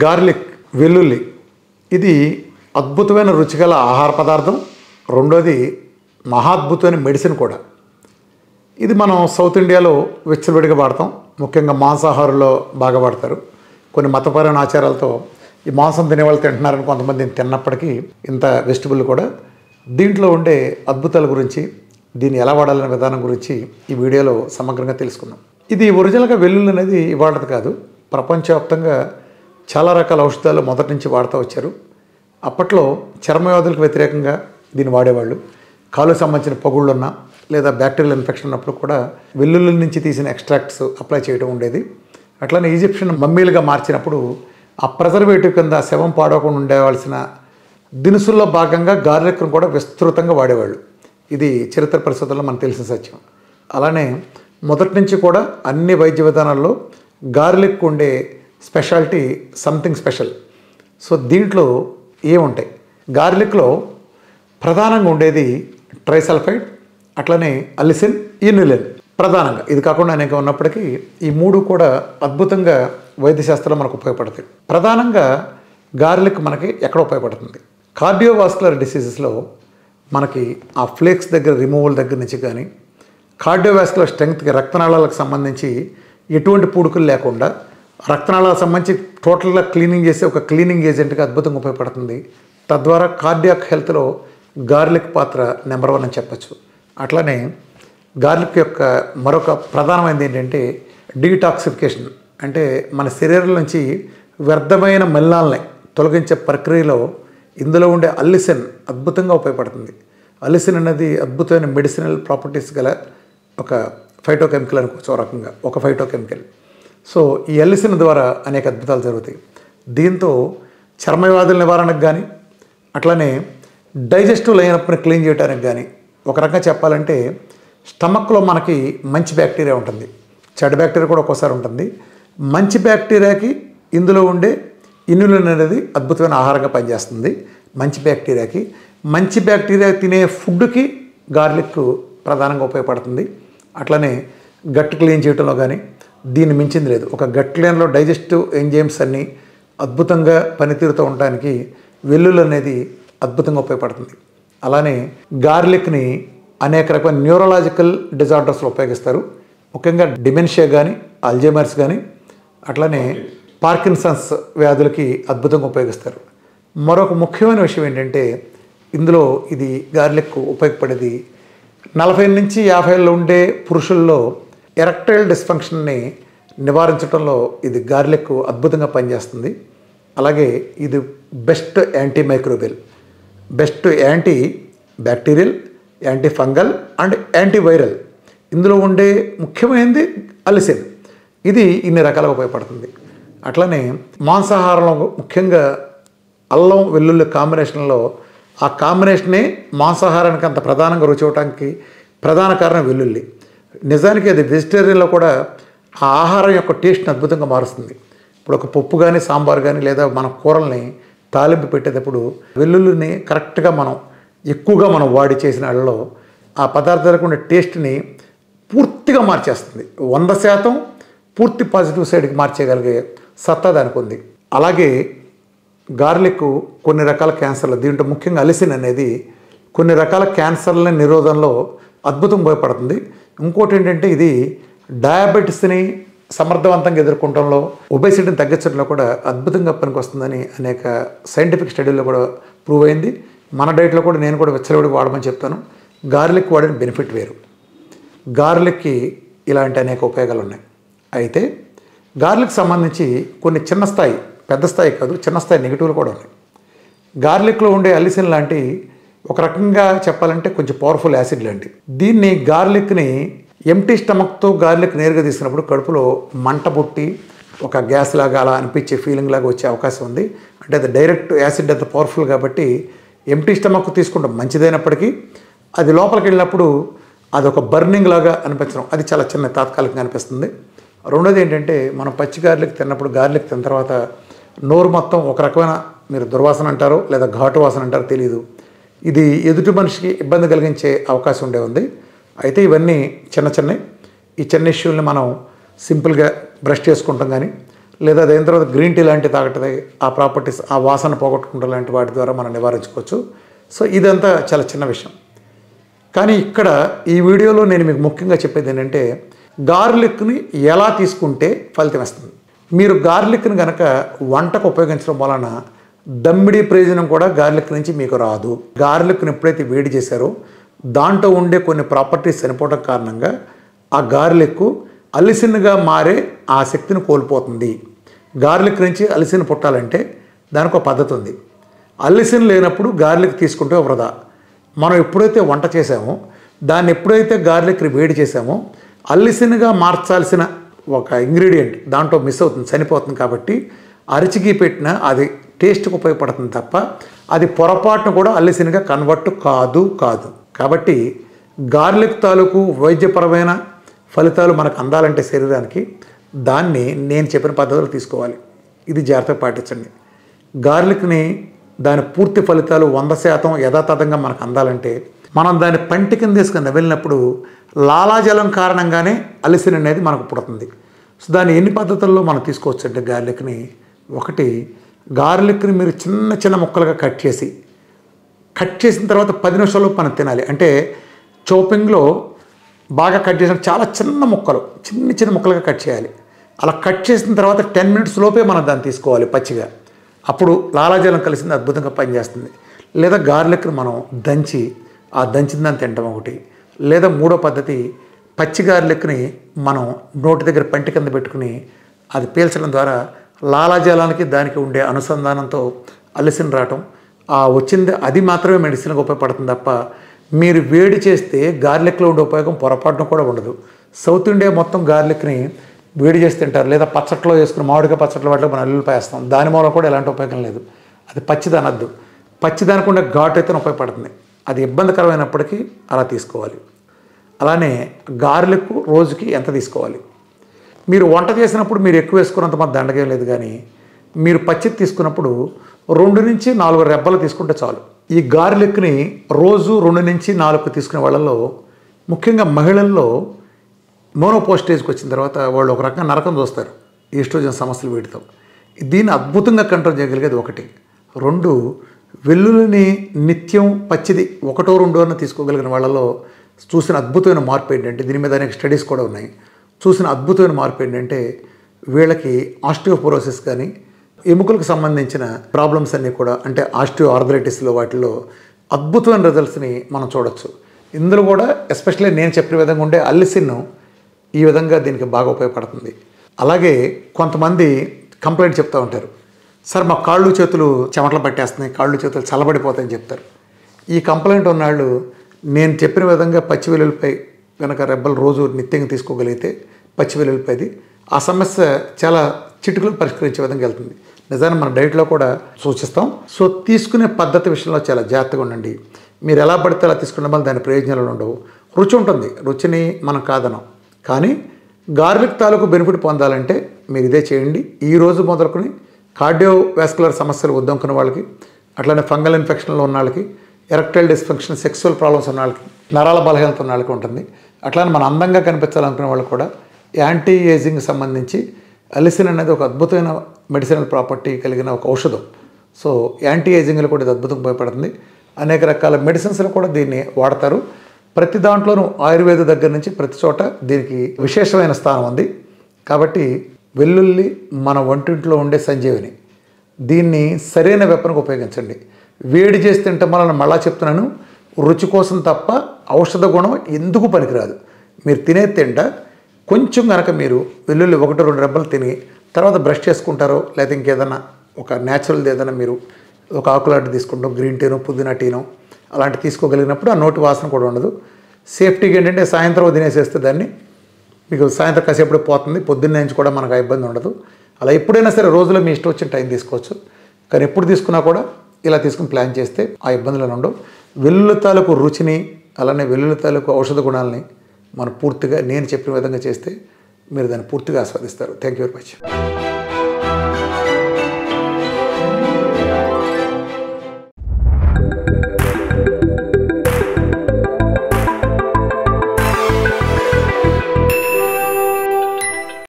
Garlic వెల్లుల్లి ఇది అద్భుతమైన రుచిగల ఆహార పదార్థం. రెండోది మహాద్భుతమైన మెడిసిన్ కూడా. ఇది మనం సౌత్ ఇండియాలో విచ్చలవిడిగా వాడతాం. ముఖ్యంగా మాంసాహారుల్లో బాగా వాడతారు. కొన్ని మతపరమైన ఆచారాలతో ఈ మాంసం తినేవాళ్ళు తింటున్నారని కొంతమంది తిన్నప్పటికీ ఇంత వెజిటబుల్ కూడా. దీంట్లో ఉండే అద్భుతాల గురించి, దీన్ని ఎలా వాడాలనే విధానం గురించి ఈ వీడియోలో సమగ్రంగా తెలుసుకుందాం. ఇది ఒరిజినల్గా వెల్లుల్లి అనేది ఇవాళది కాదు. ప్రపంచవ్యాప్తంగా చాలా రకాల ఔషధాలు మొదటి నుంచి వాడుతూ వచ్చారు. అప్పట్లో చర్మవ్యాధులకు వ్యతిరేకంగా దీన్ని వాడేవాళ్ళు. కాలుకు సంబంధించిన పగుళ్ళున్నా లేదా బ్యాక్టీరియల్ ఇన్ఫెక్షన్ ఉన్నప్పుడు కూడా వెల్లుల్లి నుంచి తీసిన ఎక్స్ట్రాక్ట్స్ అప్లై చేయడం ఉండేది. అట్లనే ఈజిప్షియన్ మమ్మీలుగా మార్చినప్పుడు ఆ ప్రిజర్వేటివ్ కింద శవం పాడవకుండా ఉండేవాల్సిన దినుసుల్లో భాగంగా గార్లిక్ను కూడా విస్తృతంగా వాడేవాళ్ళు. ఇది చరిత్ర పరిస్థితుల్లో మనకు తెలిసిన సత్యం. అలానే మొదటి నుంచి కూడా అన్ని వైద్య విధానాల్లో గార్లిక్ ఉండే స్పెషాలిటీ సంథింగ్ స్పెషల్. సో దీంట్లో ఏముంటాయి? గార్లిక్లో ప్రధానంగా ఉండేది ట్రైసల్ఫైడ్, అట్లనే అలిసిన్, ఇన్యులిన్ ప్రధానంగా. ఇది కాకుండా అనేక ఉన్నప్పటికీ ఈ మూడు కూడా అద్భుతంగా వైద్యశాస్త్రంలో మనకు ఉపయోగపడతాయి. ప్రధానంగా గార్లిక్ మనకి ఎక్కడ ఉపయోగపడుతుంది? కార్డియోవాస్కులర్ డిసీజెస్లో మనకి ఆ ఫ్లేక్స్ దగ్గర రిమూవల్ దగ్గర నుంచి కానీ, కార్డియోవాస్కులర్ స్ట్రెంగ్త్కి రక్తనాళాలకు సంబంధించి ఎటువంటి పూడుకులు లేకుండా రక్తనాళాలకు సంబంధించి టోటల్గా క్లీనింగ్ చేసే ఒక క్లీనింగ్ ఏజెంట్గా అద్భుతంగా ఉపయోగపడుతుంది. తద్వారా కార్డియాక్ హెల్త్లో గార్లిక్ పాత్ర నెంబర్ 1 అని చెప్పచ్చు. అట్లనే గార్లిక్ యొక్క మరొక ప్రధానమైనది ఏంటంటే డీటాక్సిఫికేషన్. అంటే మన శరీరం నుంచి వ్యర్థమైన మలినాలని తొలగించే ప్రక్రియలో ఇందులో ఉండే అల్లిసిన్ అద్భుతంగా ఉపయోగపడుతుంది. అల్లిసిన్ అనేది అద్భుతమైన మెడిసినల్ ప్రాపర్టీస్ గల ఒక ఫైటోకెమికల్ అనుకోవచ్చు. ఒక రకంగా ఒక ఫైటోకెమికల్. సో ఈ అల్లిసిన్ ద్వారా అనేక అద్భుతాలు జరుగుతాయి. దీంతో చర్మవ్యాధుల నివారణకు కానీ, అట్లనే డైజెస్టివ్ లైనప్ని క్లీన్ చేయడానికి కానీ, ఒక రకంగా చెప్పాలంటే స్టమక్లో మనకి మంచి బ్యాక్టీరియా ఉంటుంది, చెడు బ్యాక్టీరియా కూడా ఒక్కోసారి ఉంటుంది. మంచి బ్యాక్టీరియాకి ఇందులో ఉండే ఇన్యులిన్ అనేది అద్భుతమైన ఆహారంగా పనిచేస్తుంది. మంచి బ్యాక్టీరియా తినే ఫుడ్కి గార్లిక్ ప్రధానంగా ఉపయోగపడుతుంది. అట్లనే గట్ క్లీన్ చేయడంలో కానీ దీన్ని మించింది లేదు. ఒక గట్ క్లీన్లో డైజెస్టివ్ ఎంజైమ్స్ అన్నీ అద్భుతంగా పనితీరుతూ ఉండడానికి వెల్లుల్లి అనేది అద్భుతంగా ఉపయోగపడుతుంది. అలానే గార్లిక్ని అనేక రకమైన న్యూరలాజికల్ డిజార్డర్స్లో ఉపయోగిస్తారు. ముఖ్యంగా డిమెన్షియా కానీ, అల్జైమర్స్ కానీ, అట్లనే పార్కిన్సన్స్ వ్యాధులకి అద్భుతంగా ఉపయోగిస్తారు. మరొక ముఖ్యమైన విషయం ఏంటంటే ఇందులో ఇది గార్లిక్ ఉపయోగపడేది 40 నుంచి 50 ఏళ్ళలో ఉండే పురుషుల్లో ఎరెక్టైల్ డిస్ఫంక్షన్ని నివారించడంలో ఇది గార్లిక్ అద్భుతంగా పనిచేస్తుంది. అలాగే ఇది best antimicrobial, best anti bacterial, anti fungal and antiviral. ఇందులో ఉండే ముఖ్యమైనది అలిసిన్. ఇది ఇన్ని రకాలుగా ఉపయోగపడుతుంది. అట్లనే మాంసాహారంలో ముఖ్యంగా అల్లం వెల్లుల్లి కాంబినేషన్లో ఆ కాంబినేషనే మాంసాహారానికి అంత ప్రధానంగా రుచి ఇవ్వడానికి ప్రధాన కారణం వెల్లుల్లి. నిజానికి అది వెజిటేరియన్లో కూడా ఆ ఆహారం యొక్క టేస్ట్ని అద్భుతంగా మారుస్తుంది. ఇప్పుడు ఒక పప్పు కానీ, సాంబార్ కానీ, లేదా మన కూరల్ని తాలింపు పెట్టేటప్పుడు వెల్లుల్లిని కరెక్ట్గా ఎక్కువగా వాడి చేసిన వాళ్ళలో ఆ పదార్థాలకు ఉండే టేస్ట్ని పూర్తిగా మార్చేస్తుంది. 100% పూర్తి పాజిటివ్ సైడ్కి మార్చేయగలిగే సత్తా దానికి ఉంది. అలాగే గార్లిక్ కొన్ని రకాల క్యాన్సర్లు, దీంట్లో ముఖ్యంగా అలిసిన్ అనేది కొన్ని రకాల క్యాన్సర్ల నిరోధంలో అద్భుతంగా ఉపయోగపడుతుంది. ఇంకోటి ఏంటంటే ఇది డయాబెటీస్ని సమర్థవంతంగా ఎదుర్కొనడంలో, ఒబేసిటీని తగ్గించడంలో కూడా అద్భుతంగా పనికొస్తుందని అనేక సైంటిఫిక్ స్టడీల్లో కూడా ప్రూవ్ అయింది. మన డైట్లో కూడా నేను కూడా విచ్చలవిడిగా వాడమని చెప్తాను. గార్లిక్ వాడిన బెనిఫిట్ వేరు. గార్లిక్కి ఇలాంటి అనేక ఉపయోగాలు ఉన్నాయి. అయితే గార్లిక్ సంబంధించి కొన్ని చిన్న స్థాయి, పెద్ద స్థాయి కాదు, చిన్న స్థాయి నెగిటివ్లు కూడా ఉన్నాయి. గార్లిక్లో ఉండే అలిసిన్ లాంటి ఒక రకంగా చెప్పాలంటే కొంచెం పవర్ఫుల్ యాసిడ్ లాంటి దీన్ని గార్లిక్ని ఎంటీ స్టమక్తో గార్లిక్ నేరుగా తీసుకున్నప్పుడు కడుపులో మంట పుట్టి ఒక గ్యాస్ లాగా అలా అనిపించే ఫీలింగ్ లాగా వచ్చే అవకాశం ఉంది. అంటే అది డైరెక్ట్ యాసిడ్ అంత పవర్ఫుల్ కాబట్టి ఎంటీ స్టమక్ తీసుకుంటాం మంచిదైనప్పటికీ అది లోపలికి వెళ్ళినప్పుడు అది ఒక బర్నింగ్ లాగా అనిపించడం, అది చాలా చిన్న తాత్కాలికంగా అనిపిస్తుంది. రెండోది ఏంటంటే మనం పచ్చి గార్లిక్ తిన్నప్పుడు, గార్లిక్ తిన్న తర్వాత నోరు మొత్తం ఒక రకమైన, మీరు దుర్వాసన అంటారో లేదా ఘాటు వాసన అంటారో తెలియదు, ఇది ఎదుటి మనిషికి ఇబ్బంది కలిగించే అవకాశం ఉంది. అయితే ఇవన్నీ చిన్న చిన్న ఇష్యూల్ని మనం సింపుల్గా బ్రష్ చేసుకుంటాం కానీ, లేదా అదైన తర్వాత గ్రీన్ టీ లాంటి తాగటది ఆ ప్రాపర్టీస్ ఆ వాసన పోగొట్టుకుంటే లాంటి వాటి ద్వారా మనం నివారించుకోవచ్చు. సో ఇదంతా చాలా చిన్న విషయం. కానీ ఇక్కడ ఈ వీడియోలో నేను మీకు ముఖ్యంగా చెప్పేది ఏంటంటే గార్లిక్ని ఎలా తీసుకుంటే ఫలితం వస్తుంది. మీరు గార్లిక్ని కనుక వంటకు ఉపయోగించడం వలన దమ్మిడి ప్రయోజనం కూడా గార్లిక్ నుంచి మీకు రాదు. గార్లిక్ని ఎప్పుడైతే వేడి చేశారో దాంట్లో ఉండే కొన్ని ప్రాపర్టీస్ చనిపోవడం కారణంగా ఆ గార్లిక్ అలిసిన్గా మారే ఆ శక్తిని కోల్పోతుంది. గార్లిక్ నుంచి అలిసిన్ పుట్టాలంటే దానికి ఒక పద్ధతి ఉంది. అలిసిన్ లేనప్పుడు గార్లిక్ తీసుకుంటే వృధా. మనం ఎప్పుడైతే వంట చేసామో దాన్ని ఎప్పుడైతే గార్లిక్ని వేడి చేసామో అలిసిన్గా మార్చాల్సిన ఒక ఇంగ్రీడియంట్ దాంట్లో మిస్ అవుతుంది, చనిపోతుంది. కాబట్టి అరిచికి పెట్టిన అది టేస్ట్కి ఉపయోగపడుతుంది తప్ప అది పొరపాటును కూడా అల్లిసిన్గా కన్వర్ట్ కాదు. కాబట్టి గార్లిక్ తాలూకు వైద్యపరమైన ఫలితాలు మనకు అందాలంటే శరీరానికి దాన్ని నేను చెప్పిన పద్ధతులు తీసుకోవాలి. ఇది జాగ్రత్తగా పాటించండి. గార్లిక్ని దాని పూర్తి ఫలితాలు 100% యథాతథంగా మనకు అందాలంటే మనం దాన్ని పంటి కింద తీసుకుని నమిలినప్పుడు లాలాజలం కారణంగానే అలిసిన్ అనేది మనకు పుడుతుంది. సో దాన్ని ఎన్ని పద్ధతుల్లో మనం తీసుకోవచ్చు అంటే గార్లిక్ని ఒకటి, గార్లిక్ని మీరు చిన్న చిన్న ముక్కలుగా కట్ చేసిన తర్వాత 10 నిమిషాలు మనం తినాలి. అంటే చోపింగ్లో బాగా కట్ చేసిన చాలా చిన్న ముక్కలుగా కట్ చేయాలి. అలా కట్ చేసిన తర్వాత 10 మినిట్స్ లోపే మనం దాన్ని తీసుకోవాలి పచ్చిగా. అప్పుడు లాలాజలం కలిసింది అద్భుతంగా పనిచేస్తుంది. లేదా గార్లిక్ని మనం దంచి ఆ దంచిన దాన్ని తినడం ఒకటి. లేదా మూడో పద్ధతి, పచ్చి గార్లిక్ని మనం నోటి దగ్గర పంటి కింద పెట్టుకుని అది పీల్చడం ద్వారా లాలాజలానికి దానికి ఉండే అనుసంధానంతో అలిసిన్ రావటం, ఆ వచ్చింది అది మాత్రమే మెడిసిన్గా ఉపయోగపడుతుంది తప్ప మీరు వేడి చేస్తే గార్లిక్లో ఉండే ఉపయోగం పొరపాటున కూడా ఉండదు. సౌత్ ఇండియా మొత్తం గార్లిక్ని వేడి చేసి తింటారు. లేదా పచ్చట్లో వేసుకుని మామిడికాయ పచ్చట్లో వాటిలో మనం అల్లుల్లిపాయ వేస్తాం. దాని మూలం కూడా ఎలాంటి ఉపయోగం లేదు. అది పచ్చిది అనద్దు. పచ్చిదానికి ఉండే ఘాటు అయితే ఉపయోగపడుతుంది. అది ఇబ్బందికరమైనప్పటికీ అలా తీసుకోవాలి. అలానే గార్లిక్ రోజుకి ఎంత తీసుకోవాలి? మీరు వంట చేసినప్పుడు మీరు ఎక్కువ వేసుకున్నంత మాత్రం దండగేం లేదు. కానీ మీరు పచ్చిది తీసుకున్నప్పుడు 2 నుంచి 4 రెబ్బలు తీసుకుంటే చాలు. ఈ గార్లిక్ని రోజు 2 నుంచి 4 తీసుకునే వాళ్ళల్లో ముఖ్యంగా మహిళల్లో మోనోపోస్టేజ్కి వచ్చిన తర్వాత వాళ్ళు ఒక రకంగా నరకం చూస్తారు ఈస్ట్రోజన్ సమస్యలు వీటితో. దీన్ని అద్భుతంగా కంట్రోల్ చేయగలిగేది ఒకటి. 2, వెల్లుల్లిని నిత్యం పచ్చిది 1-2 అన్న తీసుకోగలిగిన వాళ్ళలో చూసిన అద్భుతమైన మార్పు ఏంటంటే, దీని మీద అనేక స్టడీస్ కూడా ఉన్నాయి, చూసిన అద్భుతమైన మార్పు ఏంటంటే వీళ్ళకి ఆస్టియోపోరోసిస్ కానీ ఎముకలకు సంబంధించిన ప్రాబ్లమ్స్ అన్నీ కూడా, అంటే ఆస్టియో ఆర్థరైటిస్లో వాటిలో అద్భుతమైన రిజల్ట్స్ని మనం చూడొచ్చు. ఇందులో కూడా ఎస్పెషల్లీ నేను చెప్పిన విధంగా ఉండే అల్లిసిన్ ఈ విధంగా దీనికి బాగా ఉపయోగపడుతుంది. అలాగే కొంతమంది కంప్లైంట్ చెప్తూ ఉంటారు, సార్ మా కాళ్ళు చేతులు చెమటలు పట్టేస్తున్నాయి, కాళ్ళు చేతులు చల్లబడిపోతాయని చెప్తారు. ఈ కంప్లైంట్ ఉన్నాళ్ళు నేను చెప్పిన విధంగా పచ్చి వెల్లుల్లిపాయ కనుక రెబ్బలు రోజు నిత్యంగా తీసుకోగలిగితే పచ్చి వెల్లుల్లిపాయది ఆ సమస్య చాలా చిటికలు పరిష్కరించే విధంగా వెళ్తుంది. నిజాన్ని మన డైట్లో కూడా సూచిస్తాం. సో తీసుకునే పద్ధతి విషయంలో చాలా జాగ్రత్తగా ఉండండి. మీరు ఎలా పడితే అలా తీసుకున్న వల్ల దాని ప్రయోజనాలు ఉండవు. రుచి ఉంటుంది, రుచిని మనం కాదనం. కానీ గార్లిక్ తాలూకు బెనిఫిట్ పొందాలంటే మీరు ఇదే చేయండి. ఈ రోజు మొదలుకొని కార్డియోవాస్కులర్ సమస్యలు వద్దనుకున్న వాళ్ళకి, అట్లానే ఫంగల్ ఇన్ఫెక్షన్లో ఉన్న వాళ్ళకి, ఎరెక్టైల్ డిస్ఫంక్షన్, సెక్సువల్ ప్రాబ్లమ్స్ ఉన్న వాళ్ళకి, నరాల బలహీనత ఉన్న వాళ్ళకి ఉంటుంది. అట్లానే మన అందంగా కనిపించాలనుకునే వాళ్ళు కూడా యాంటీ ఏజింగ్ సంబంధించి అలిసిన్ అనేది ఒక అద్భుతమైన మెడిసినల్ ప్రాపర్టీ కలిగిన ఒక ఔషధం. సో యాంటీ ఏజింగ్లో కూడా ఇది అద్భుతంగా ఉపయోగపడుతుంది. అనేక రకాల మెడిసిన్స్లో కూడా దీన్ని వాడతారు. ప్రతి దాంట్లోనూ ఆయుర్వేద దగ్గర నుంచి ప్రతి చోట దీనికి విశేషమైన స్థానం ఉంది. కాబట్టి వెల్లుల్లి మన వంటింట్లో ఉండే సంజీవిని, దీన్ని సరైన వెపనకు ఉపయోగించండి. వేడి చేసి తింటాం వలన మళ్ళా చెప్తున్నాను, రుచి కోసం తప్ప ఔషధ గుణం ఎందుకు పనికిరాదు. మీరు తింట కొంచెం కనుక మీరు వెల్లుల్లి 1-2 రెబ్బలు తిని తర్వాత బ్రష్ చేసుకుంటారో, లేదా ఇంకేదన్నా ఒక న్యాచురల్ది ఏదైనా మీరు ఒక ఆకులాంటి తీసుకుంటాం, గ్రీన్ టీనో పుదీనా టీనో అలాంటి తీసుకోగలిగినప్పుడు ఆ నోటి వాసన కూడా ఉండదు. సేఫ్టీగా ఏంటంటే సాయంత్రం తినేసేస్తే దాన్ని మీకు సాయంత్రం కాసేపుడే పోతుంది, పొద్దున్న నుంచి కూడా మనకు ఆ ఇబ్బంది ఉండదు. అలా ఎప్పుడైనా సరే రోజులో మీ ఇష్టం వచ్చిన టైం తీసుకోవచ్చు. కానీ ఎప్పుడు తీసుకున్నా కూడా ఇలా తీసుకుని ప్లాన్ చేస్తే ఆ ఇబ్బందులు ఉండవు. వెల్లుల్లి తాలూకు రుచిని, అలానే వెల్లుల్లి తాలూకు ఔషధ గుణాలని మనం పూర్తిగా నేను చెప్పిన విధంగా చేస్తే మీరు దాన్ని పూర్తిగా ఆస్వాదిస్తారు. Thank you very much.